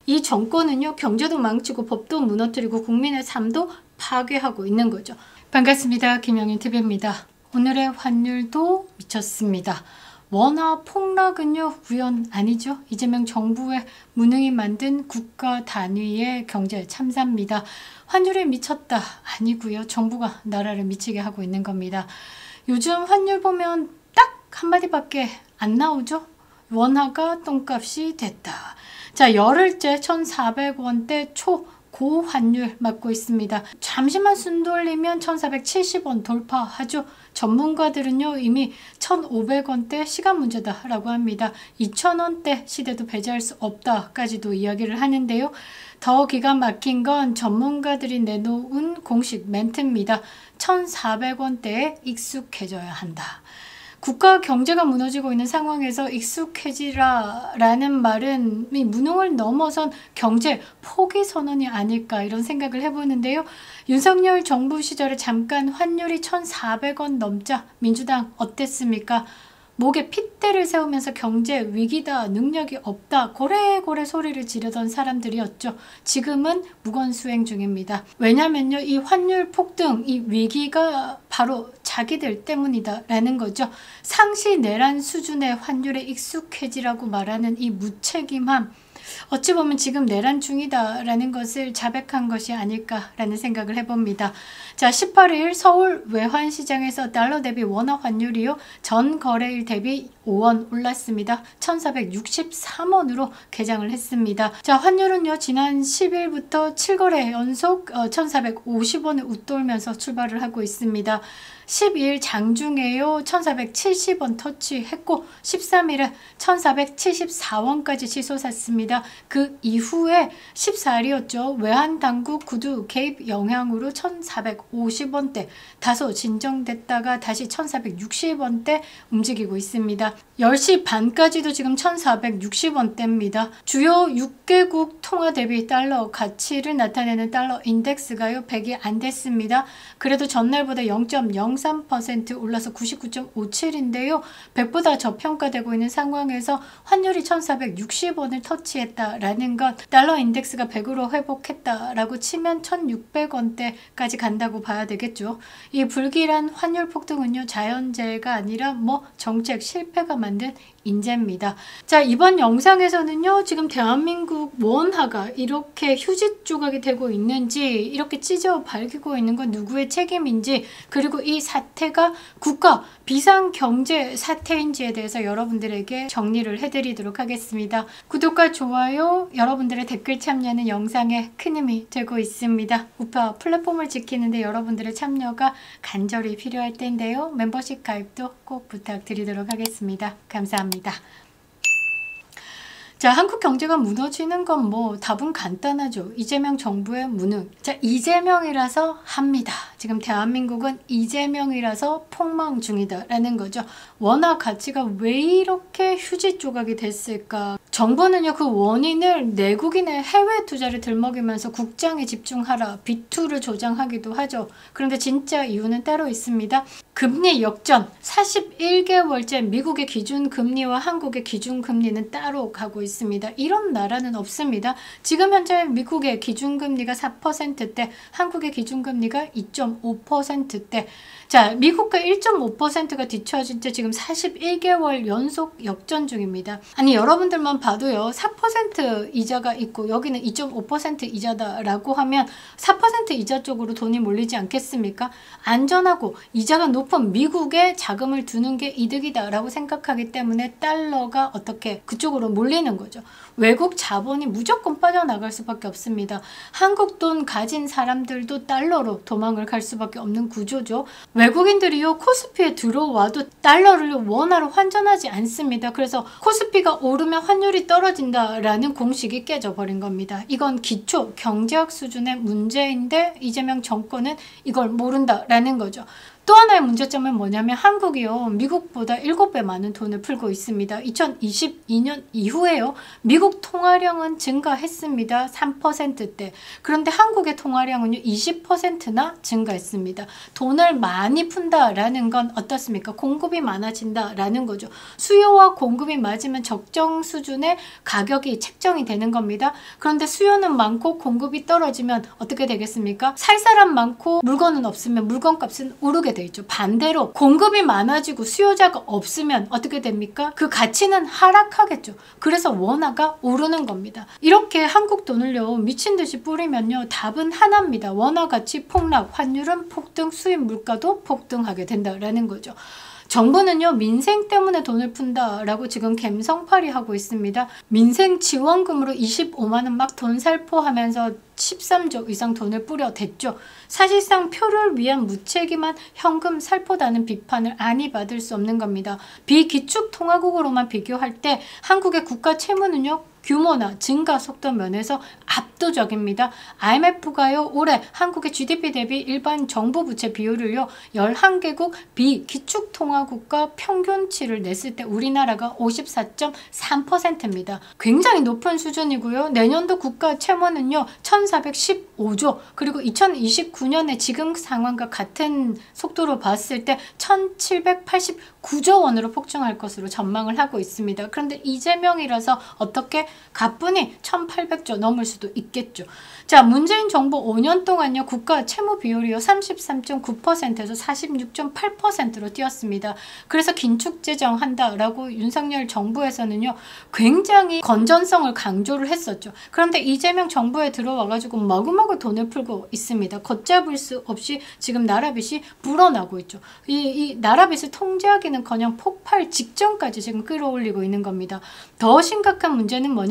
이 정권은요, 경제도 망치고 법도 무너뜨리고 국민의 삶도 파괴하고 있는 거죠. 반갑습니다. 김영인TV입니다. 오늘의 환율도 미쳤습니다. 원화 폭락은요, 우연 아니죠. 이재명 정부의 무능이 만든 국가 단위의 경제 참사입니다. 환율이 미쳤다 아니고요. 정부가 나라를 미치게 하고 있는 겁니다. 요즘 환율 보면 딱 한마디밖에 안 나오죠. 원화가 똥값이 됐다. 자, 열흘째 1,400원대 초고환율 맞고 있습니다. 잠시만 숨 돌리면 1,470원 돌파하죠. 전문가들은요, 이미 1,500원대 시간 문제다라고 합니다. 2,000원대 시대도 배제할 수 없다까지도 이야기를 하는데요. 더 기가 막힌 건 전문가들이 내놓은 공식 멘트입니다. 1,400원대에 익숙해져야 한다. 국가 경제가 무너지고 있는 상황에서 익숙해지라라는 말은 무능을 넘어선 경제 포기 선언이 아닐까 이런 생각을 해보는데요. 윤석열 정부 시절에 잠깐 환율이 1,400원 넘자 민주당 어땠습니까? 목에 핏대를 세우면서 경제 위기다, 능력이 없다, 고래고래 소리를 지르던 사람들이었죠. 지금은 무건수행 중입니다. 왜냐면요, 이 환율 폭등, 이 위기가 바로 자기들 때문이다 라는 거죠. 상시 내란 수준의 환율에 익숙해지라고 말하는 이 무책임함, 어찌 보면 지금 내란 중이다 라는 것을 자백한 것이 아닐까라는 생각을 해봅니다. 자, 18일 서울 외환시장에서 달러 대비 원화 환율이요, 전 거래일 대비 5원 올랐습니다. 1,463원으로 개장을 했습니다. 자, 환율은요, 지난 10일부터 7거래 연속 1,450원을 웃돌면서 출발을 하고 있습니다. 12일 장중에요, 1,470원 터치했고 13일은 1,474원까지 치솟았습니다. 그 이후에 14일이었죠. 외환당국 구두 개입 영향으로 1,450원대 다소 진정됐다가 다시 1,460원대 움직이고 있습니다. 10시 반까지도 지금 1,460원대입니다. 주요 6개국 통화 대비 달러 가치를 나타내는 달러 인덱스가요, 100이 안 됐습니다. 그래도 전날보다 0.03% 올라서 99.57인데요. 100보다 저평가되고 있는 상황에서 환율이 1,460원을 터치했다라는 것, 달러 인덱스가 100으로 회복했다라고 치면 1,600원대까지 간다고 봐야 되겠죠. 이 불길한 환율 폭등은요, 자연재해가 아니라 정책 실패가 만든 인재입니다. 자, 이번 영상에서는요, 지금 대한민국 원화가 이렇게 휴지 조각이 되고 있는지, 이렇게 찢어 밝히고 있는 건 누구의 책임인지, 그리고 이 사태가 국가 비상경제 사태인지에 대해서 여러분들에게 정리를 해드리도록 하겠습니다. 구독과 좋아요, 여러분들의 댓글 참여는 영상에 큰 힘이 되고 있습니다. 우파 플랫폼을 지키는데 여러분들의 참여가 간절히 필요할 텐데요. 멤버십 가입도 꼭 부탁드리도록 하겠습니다. 감사합니다. 자, 한국 경제가 무너지는 건 답은 간단하죠. 이재명 정부의 무능. 자, 이재명이라서 합니다. 지금 대한민국은 이재명이라서 폭망 중이다라는 거죠. 원화 가치가 왜 이렇게 휴지 조각이 됐을까? 정부는요, 그 원인을 내국인의 해외 투자를 들먹이면서 국장에 집중하라, 비투를 조장하기도 하죠. 그런데 진짜 이유는 따로 있습니다. 금리 역전, 41개월째 미국의 기준금리와 한국의 기준금리는 따로 가고 있습니다. 이런 나라는 없습니다. 지금 현재 미국의 기준금리가 4%대, 한국의 기준금리가 2.5%대. 자, 미국과 1.5%가 뒤처진 지 지금 41개월 연속 역전 중입니다. 아니, 여러분들만 봐도요, 4% 이자가 있고 여기는 2.5% 이자다라고 하면 4% 이자 쪽으로 돈이 몰리지 않겠습니까? 안전하고 이자가 높은 미국에 자금을 두는 게 이득이다라고 생각하기 때문에 달러가 어떻게 그쪽으로 몰리는 거죠. 외국 자본이 무조건 빠져나갈 수밖에 없습니다. 한국 돈 가진 사람들도 달러로 도망을 갈 수밖에 없는 구조죠. 외국인들이요, 코스피에 들어와도 달러를 원화로 환전하지 않습니다. 그래서 코스피가 오르면 환율이 떨어진다라는 공식이 깨져버린 겁니다. 이건 기초 경제학 수준의 문제인데 이재명 정권은 이걸 모른다라는 거죠. 또 하나의 문제점은 뭐냐면 한국이요, 미국보다 7배 많은 돈을 풀고 있습니다. 2022년 이후에요, 미국 통화량은 증가했습니다. 3%대. 그런데 한국의 통화량은요 20%나 증가했습니다. 돈을 많이 푼다라는 건 어떻습니까? 공급이 많아진다라는 거죠. 수요와 공급이 맞으면 적정 수준의 가격이 책정이 되는 겁니다. 그런데 수요는 많고 공급이 떨어지면 어떻게 되겠습니까? 살 사람 많고 물건은 없으면 물건값은 오르게 돼 있죠. 반대로 공급이 많아지고 수요자가 없으면 어떻게 됩니까? 그 가치는 하락하겠죠. 그래서 원화가 오르는 겁니다. 이렇게 한국 돈을요 미친 듯이 뿌리면요 답은 하나입니다. 원화 가치 폭락, 환율은 폭등, 수입 물가도 폭등하게 된다라는 거죠. 정부는요 민생 때문에 돈을 푼다라고 지금 갬성팔이 하고 있습니다. 민생 지원금으로 25만 원 막 돈 살포하면서 13조 이상 돈을 뿌려댔죠. 사실상 표를 위한 무책임한 현금 살포다는 비판을 안이 받을 수 없는 겁니다. 비기축통화국으로만 비교할 때 한국의 국가 채무는요 규모나 증가 속도 면에서 압도적입니다. IMF가요 올해 한국의 GDP 대비 일반 정부 부채 비율을요 11개국 비기축통화국가 평균치를 냈을 때 우리나라가 54.3%입니다. 굉장히 높은 수준이고요. 내년도 국가 채무는요 1415조, 그리고 2029년에 지금 상황과 같은 속도로 봤을 때 1789조 원으로 폭증할 것으로 전망을 하고 있습니다. 그런데 이재명이라서 어떻게 가뿐히 1800조 넘을 수도 있겠죠. 자, 문재인 정부 5년 동안요 국가 채무 비율이요 33.9%에서 46.8%로 뛰었습니다. 그래서 긴축재정 한다라고 윤석열 정부에서는요 굉장히 건전성을 강조를 했었죠. 그런데 이재명 정부에 들어와가지고 마구마구 돈을 풀고 있습니다. 걷잡을 수 없이 지금 나라빚이 불어나고 있죠. 이 나라빚을 통제하기는커녕 폭발 직전까지 지금 끌어올리고 있는 겁니다. 더 심각한 문제는 뭐냐?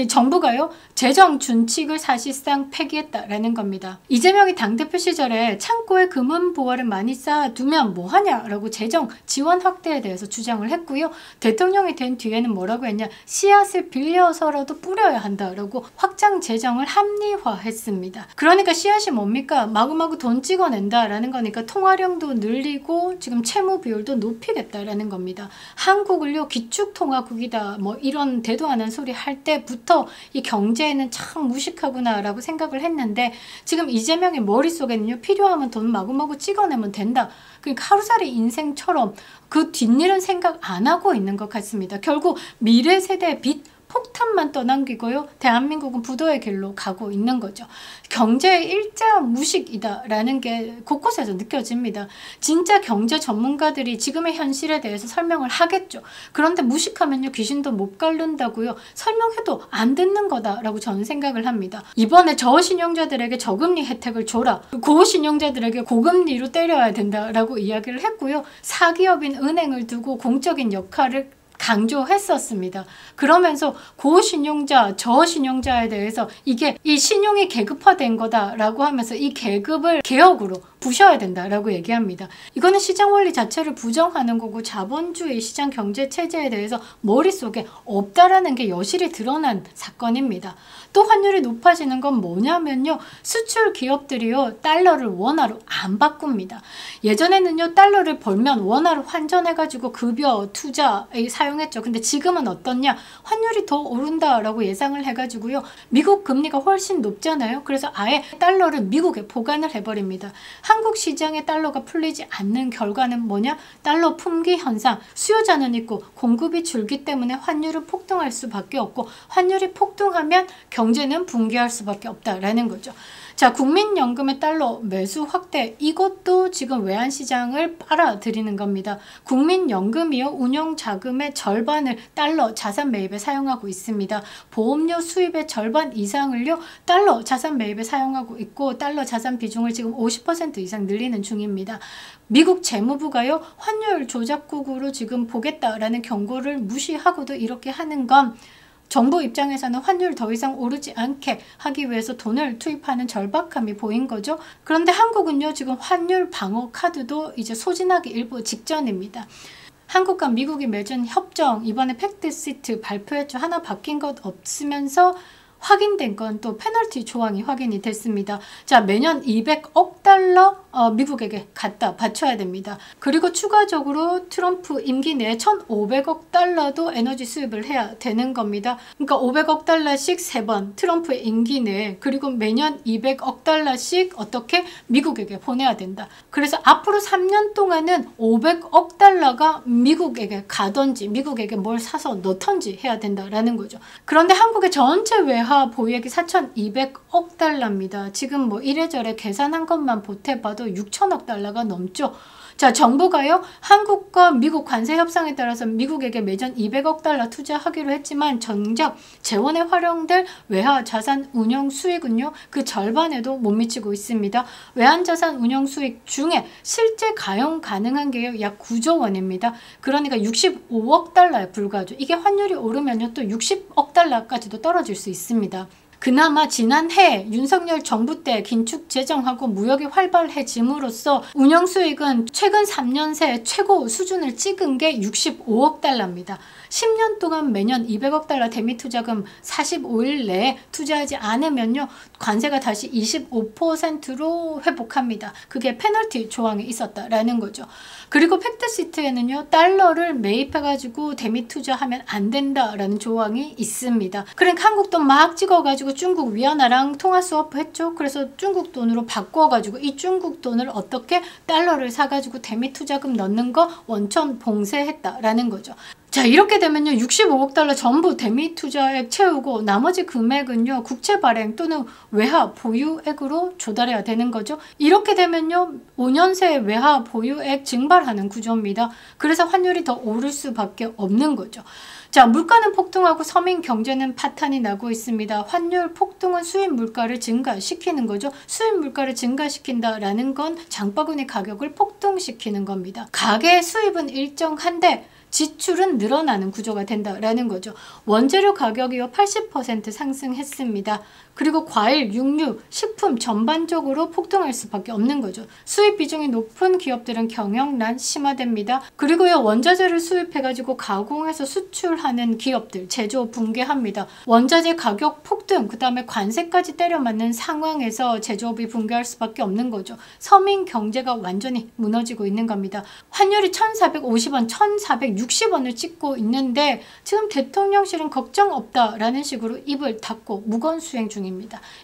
정부가요 재정 준칙을 사실상 폐기했다라는 겁니다. 이재명이 당대표 시절에 창고에 금은 보화를 많이 쌓아두면 뭐하냐라고 재정 지원 확대에 대해서 주장을 했고요. 대통령이 된 뒤에는 뭐라고 했냐? 씨앗을 빌려서라도 뿌려야 한다라고 확장 재정을 합리화했습니다. 그러니까 씨앗이 뭡니까? 마구마구 돈 찍어낸다라는 거니까 통화량도 늘리고 지금 채무 비율도 높이겠다라는 겁니다. 한국을요 기축통화국이다 뭐 이런 대도 안 한 소리 할 때부터 이 경제에는 참 무식하구나 라고 생각을 했는데, 지금 이재명의 머릿속에는요 필요하면 돈 마구마구 찍어내면 된다. 그러니까 하루살이 인생처럼 그 뒷일은 생각 안 하고 있는 것 같습니다. 결국 미래 세대의 빚 폭탄만 떠넘기고요 대한민국은 부도의 길로 가고 있는 거죠. 경제의 일자 무식이다라는 게 곳곳에서 느껴집니다. 진짜 경제 전문가들이 지금의 현실에 대해서 설명을 하겠죠. 그런데 무식하면요 귀신도 못 가른다고요 설명해도 안 듣는 거다라고 저는 생각을 합니다. 이번에 저신용자들에게 저금리 혜택을 줘라, 고신용자들에게 고금리로 때려야 된다라고 이야기를 했고요. 사기업인 은행을 두고 공적인 역할을 강조했었습니다. 그러면서 고신용자, 저신용자에 대해서 이게 이 신용이 계급화된 거다라고 하면서 이 계급을 개혁으로 부셔야 된다라고 얘기합니다. 이거는 시장 원리 자체를 부정하는 거고 자본주의 시장 경제 체제에 대해서 머릿속에 없다라는 게 여실히 드러난 사건입니다. 또 환율이 높아지는 건 뭐냐면요 수출 기업들이요 달러를 원화로 안 바꿉니다. 예전에는요 달러를 벌면 원화로 환전해가지고 급여, 투자에 사용했죠. 근데 지금은 어떻냐? 환율이 더 오른다라고 예상을 해가지고요 미국 금리가 훨씬 높잖아요. 그래서 아예 달러를 미국에 보관을 해버립니다. 한국 시장에 달러가 풀리지 않는 결과는 뭐냐? 달러 품귀 현상, 수요자는 있고 공급이 줄기 때문에 환율은 폭등할 수밖에 없고, 환율이 폭등하면 경제는 붕괴할 수밖에 없다라는 거죠. 자, 국민연금의 달러 매수 확대, 이것도 지금 외환시장을 빨아들이는 겁니다. 국민연금이요 운용자금의 절반을 달러 자산 매입에 사용하고 있습니다. 보험료 수입의 절반 이상을요 달러 자산 매입에 사용하고 있고, 달러 자산 비중을 지금 50% 이상 늘리는 중입니다. 미국 재무부가요 환율 조작국으로 지금 보겠다라는 경고를 무시하고도 이렇게 하는 건 정부 입장에서는 환율 더 이상 오르지 않게 하기 위해서 돈을 투입하는 절박함이 보인 거죠. 그런데 한국은요 지금 환율 방어 카드도 이제 소진하기 일부 직전입니다. 한국과 미국이 맺은 협정, 이번에 팩트 시트 발표했죠. 하나 바뀐 것 없으면서 확인된 건 또 페널티 조항이 확인이 됐습니다. 자, 매년 200억 달러 미국에게 갖다 바쳐야 됩니다. 그리고 추가적으로 트럼프 임기 내에 1,500억 달러도 에너지 수입을 해야 되는 겁니다. 그러니까 500억 달러씩 3번 트럼프의 임기 내에, 그리고 매년 200억 달러씩 어떻게 미국에게 보내야 된다. 그래서 앞으로 3년 동안은 500억 달러가 미국에게 가던지 미국에게 뭘 사서 넣던지 해야 된다라는 거죠. 그런데 한국의 전체 외화 보유액이 4,200억 달러입니다. 지금 뭐 이래저래 계산한 것만 보태봐도 6천억 달러가 넘죠. 자, 정부가요, 한국과 미국 관세 협상에 따라서 미국에게 매년 200억 달러 투자하기로 했지만 정작 재원에 활용될 외화 자산 운용 수익은요, 그 절반에도 못 미치고 있습니다. 외환 자산 운용 수익 중에 실제 가용 가능한 게요, 약 9조 원입니다. 그러니까 65억 달러에 불과하죠. 이게 환율이 오르면요, 또 60억 달러까지도 떨어질 수 있습니다. 그나마 지난해 윤석열 정부 때 긴축 재정하고 무역이 활발해짐으로써 운영수익은 최근 3년 새 최고 수준을 찍은 게 65억 달러입니다. 10년 동안 매년 200억 달러 대미 투자금 45일 내에 투자하지 않으면요, 관세가 다시 25%로 회복합니다. 그게 페널티 조항에 있었다라는 거죠. 그리고 팩트시트에는요, 달러를 매입해가지고 대미 투자하면 안 된다라는 조항이 있습니다. 그러니까 한국도 막 찍어가지고 중국 위안화랑 통화 스워프 했죠. 그래서 중국 돈으로 바꿔가지고 이 중국 돈을 어떻게 달러를 사가지고 대미 투자금 넣는 거 원천 봉쇄했다라는 거죠. 자, 이렇게 되면요, 65억 달러 전부 대미 투자액 채우고 나머지 금액은요, 국채 발행 또는 외화 보유액으로 조달해야 되는 거죠. 이렇게 되면요, 5년 새 외화 보유액 증발하는 구조입니다. 그래서 환율이 더 오를 수밖에 없는 거죠. 자, 물가는 폭등하고 서민 경제는 파탄이 나고 있습니다. 환율 폭등은 수입 물가를 증가시키는 거죠. 수입 물가를 증가시킨다라는 건 장바구니 가격을 폭등시키는 겁니다. 가계 수입은 일정한데 지출은 늘어나는 구조가 된다라는 거죠. 원재료 가격이요, 80% 상승했습니다. 그리고 과일, 육류, 식품 전반적으로 폭등할 수밖에 없는 거죠. 수입 비중이 높은 기업들은 경영난 심화됩니다. 그리고요, 원자재를 수입해가지고 가공해서 수출하는 기업들 제조 붕괴합니다. 원자재 가격 폭등, 그 다음에 관세까지 때려맞는 상황에서 제조업이 붕괴할 수밖에 없는 거죠. 서민 경제가 완전히 무너지고 있는 겁니다. 환율이 1,450원, 1,460원을 찍고 있는데 지금 대통령실은 걱정 없다라는 식으로 입을 닫고 무건 수행 중입니다.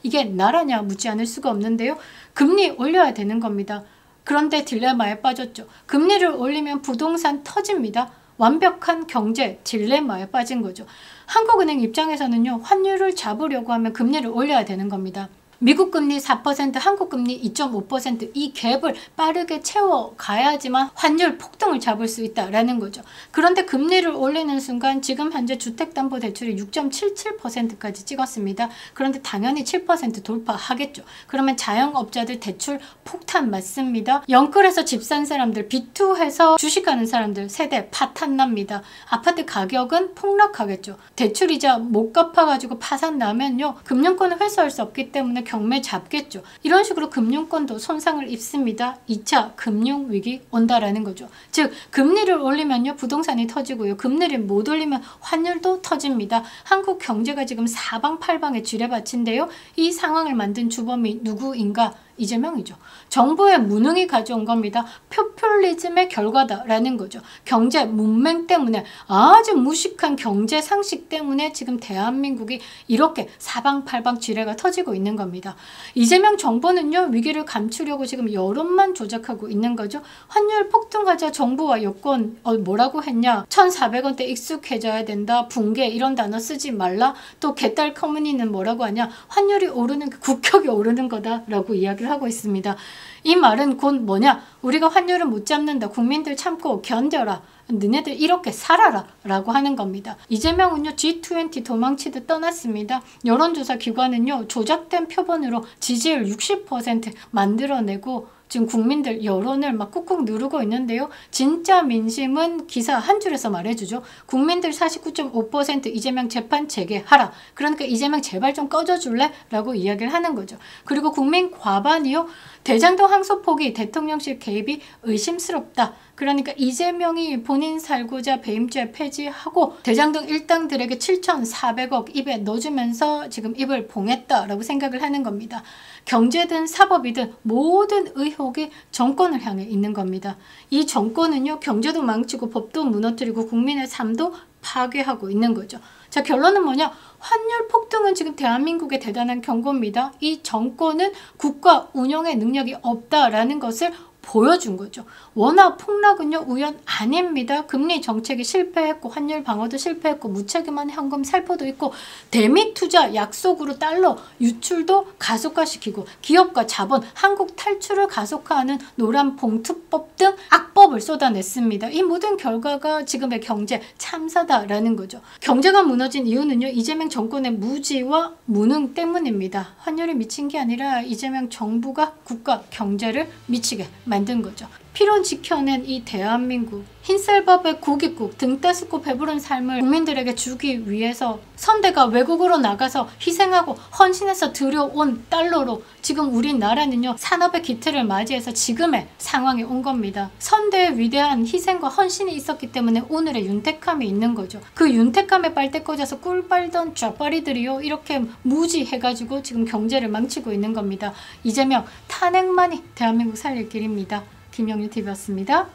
이게 나라냐 묻지 않을 수가 없는데요. 금리 올려야 되는 겁니다. 그런데 딜레마에 빠졌죠. 금리를 올리면 부동산 터집니다. 완벽한 경제 딜레마에 빠진 거죠. 한국은행 입장에서는요, 환율을 잡으려고 하면 금리를 올려야 되는 겁니다. 미국 금리 4%, 한국 금리 2.5%, 이 갭을 빠르게 채워가야지만 환율 폭등을 잡을 수 있다라는 거죠. 그런데 금리를 올리는 순간 지금 현재 주택담보대출이 6.77%까지 찍었습니다. 그런데 당연히 7% 돌파하겠죠. 그러면 자영업자들 대출 폭탄 맞습니다. 영끌해서 집 산 사람들, 비투해서 주식하는 사람들 세대 파탄 납니다. 아파트 가격은 폭락하겠죠. 대출이자 못 갚아가지고 파산 나면요, 금융권을 회수할 수 없기 때문에 경매 잡겠죠. 이런 식으로 금융권도 손상을 입습니다. 2차 금융위기 온다라는 거죠. 즉, 금리를 올리면요, 부동산이 터지고요. 금리를 못 올리면 환율도 터집니다. 한국 경제가 지금 사방팔방에 쥐레받친데요. 이 상황을 만든 주범이 누구인가? 이재명이죠. 정부의 무능이 가져온 겁니다. 포퓰리즘의 결과다라는 거죠. 경제 문맹 때문에, 아주 무식한 경제 상식 때문에 지금 대한민국이 이렇게 사방팔방 지뢰가 터지고 있는 겁니다. 이재명 정부는요, 위기를 감추려고 지금 여론만 조작하고 있는 거죠. 환율 폭등하자 정부와 여권 뭐라고 했냐? 1,400원대 익숙해져야 된다. 붕괴 이런 단어 쓰지 말라. 또 개딸 커뮤니는 뭐라고 하냐? 환율이 오르는 게 국격이 오르는 거다라고 이야기를 하고 있습니다. 이 말은 곧 뭐냐? 우리가 환율을 못 잡는다. 국민들 참고 견뎌라. 너네들 이렇게 살아라 라고 하는 겁니다. 이재명은요, G20 도망치듯 떠났습니다. 여론조사 기관은요, 조작된 표본으로 지지율 60% 만들어내고 지금 국민들 여론을 막 꾹꾹 누르고 있는데요. 진짜 민심은 기사 한 줄에서 말해주죠. 국민들 49.5% 이재명 재판 재개하라. 그러니까 이재명 제발 좀 꺼져줄래? 라고 이야기를 하는 거죠. 그리고 국민 과반이요, 대장동 항소 포기, 대통령실 개입이 의심스럽다. 그러니까 이재명이 본인 살고자 배임죄 폐지하고 대장동 일당들에게 7,400억 입에 넣어주면서 지금 입을 봉했다라고 생각을 하는 겁니다. 경제든 사법이든 모든 의혹이 정권을 향해 있는 겁니다. 이 정권은요, 경제도 망치고 법도 무너뜨리고 국민의 삶도 파괴하고 있는 거죠. 자, 결론은 뭐냐? 환율 폭등은 지금 대한민국의 대단한 경고입니다. 이 정권은 국가 운영의 능력이 없다라는 것을 보여준 거죠. 원화 폭락은요, 우연 아닙니다. 금리 정책이 실패했고 환율 방어도 실패했고 무책임한 현금 살포도 있고 대미 투자 약속으로 달러 유출도 가속화시키고 기업과 자본, 한국 탈출을 가속화하는 노란 봉투법 등 악법을 쏟아냈습니다. 이 모든 결과가 지금의 경제 참사다라는 거죠. 경제가 무너진 이유는요, 이재명 정권의 무지와 무능 때문입니다. 환율이 미친 게 아니라 이재명 정부가 국가 경제를 미치게 만든 거죠. 피로 지켜낸 이 대한민국, 흰쌀밥에 고깃국, 등 따스고 배부른 삶을 국민들에게 주기 위해서 선대가 외국으로 나가서 희생하고 헌신해서 들여온 달러로 지금 우리나라는요, 산업의 기틀을 맞이해서 지금의 상황에 온 겁니다. 선대의 위대한 희생과 헌신이 있었기 때문에 오늘의 윤택함이 있는 거죠. 그 윤택함에 빨대 꽂아서 꿀 빨던 쫙바리들이요, 이렇게 무지해가지고 지금 경제를 망치고 있는 겁니다. 이재명 탄핵만이 대한민국 살릴 길입니다. 김영유 TV였습니다.